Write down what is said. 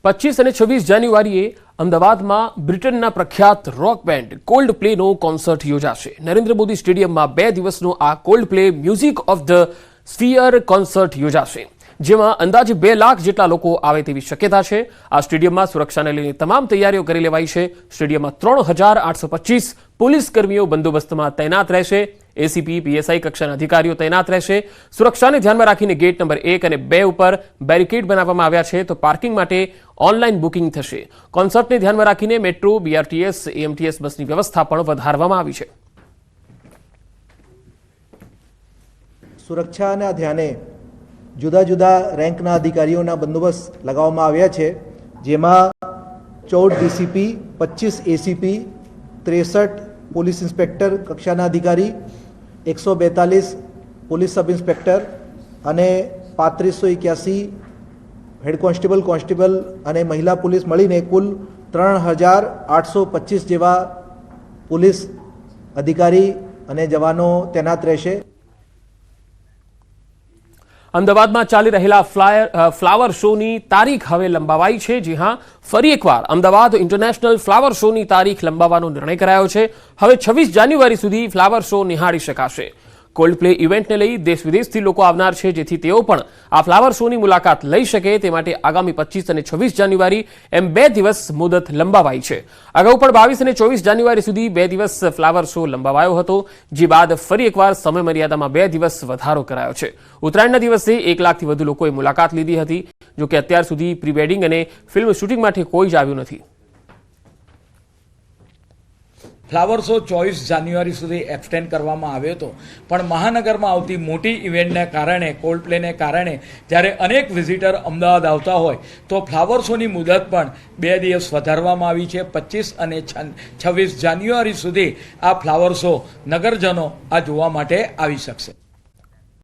25 અને 26 જાન્યુઆરીએ અમદાવાદમાં બ્રિટનના પ્રખ્યાત રોક બેન્ડ કોલ્ડ પ્લેનો કોન્સર્ટ યોજાશે। નરેન્દ્ર મોદી સ્ટેડિયમમાં 2 દિવસનો આ cold play music of the sphere concert યોજાશે, જેમાં અંદાજે 2 લાખ જેટલા લોકો આવે તેવી શક્યતા છે। આ સ્ટેડિયમમાં સુરક્ષાને લઈને તમામ તૈયારીઓ કરી લેવાઈ છે। સ્ટેડિયમમાં 3825 પોલીસ કર્મીઓ બંદોબસ્તમાં તૈનાત રહેશે। એસીપી પીએસઆઈ કક્ષાના અધિકારીઓ તૈનાત રહેશે। સુરક્ષાને ધ્યાનમાં રાખીને ગેટ નંબર 1 અને 2 ઉપર બેરિકેડ બનાવવામાં આવ્યા છે, તો પાર્કિંગ માટે ઓનલાઈન બુકિંગ થશે। કોન્સર્ટને ધ્યાનમાં રાખીને મેટ્રો, બીઆરટીએસ, એએમટીએસ બસની વ્યવસ્થા પણ વધારવામાં આવી છે। સુરક્ષાના ધ્યાને જુદા જુદા રેન્કના અધિકારીઓના બંદોબસ્ત લગાવવામાં આવ્યા છે, જેમાં 14 ડીસીપી, 25 એસીપી, 63 પોલીસ ઇન્સ્પેક્ટર કક્ષાના અધિકારી, 142 પોલીસ સબ ઇન્સ્પેક્ટર અને 3581 હેડ કોન્સ્ટેબલ, કોન્સ્ટેબલ અને મહિલા પોલીસ મળીને કુલ 3825 જેવા પોલીસ અધિકારી અને જવાનો તૈનાત રહેશે। અમદાવાદમાં ચાલી રહેલા ફ્લાવર શોની તારીખ હવે લંબાવાઈ છે। જી હા, ફરી એકવાર અમદાવાદ ઇન્ટરનેશનલ ફ્લાવર શોની તારીખ લંબાવવાનો નિર્ણય કરાયો છે। હવે 26 જાન્યુઆરી સુધી ફ્લાવર શો નિહાળી શકાશે। કોલ્ડ પ્લે ઇવેન્ટને લઈ દેશ વિદેશથી લોકો આવનાર છે, જેથી તેઓ પણ આ ફ્લાવર શોની મુલાકાત લઈ શકે તે માટે આગામી 25 અને 26 જાન્યુઆરી એમ 2 દિવસ મુદત લંબાવાઈ છે। અગાઉ પણ 22 અને 24 જાન્યુઆરી સુધી 2 દિવસ ફ્લાવર શો લંબાવાયો હતો, જે બાદ ફરી એકવાર સમય મર્યાદામાં 2 દિવસ વધારો કરાયો છે। ઉત્તરાયણના દિવસે 1 લાખથી વધુ લોકોએ મુલાકાત લીધી હતી। જોકે અત્યાર સુધી પ્રી વેડિંગ અને ફિલ્મ શૂટિંગ માટે કોઈ જ આવ્યું નથી। ફ્લાવર શો 24 જાન્યુઆરી સુધી એક્સટેન્ડ કરવામાં આવ્યો હતો, પણ મહાનગરમાં આવતી મોટી ઇવેન્ટને કારણે, કોલ્ડ પ્લેને કારણે જ્યારે અનેક વિઝિટર અમદાવાદ આવતા હોય તો ફ્લાવર શોની મુદત પણ 2 દિવસ વધારવામાં આવી છે। 25 અને 26 જાન્યુઆરી સુધી આ ફ્લાવર શો નગરજનો આ જોવા માટે આવી શકશે।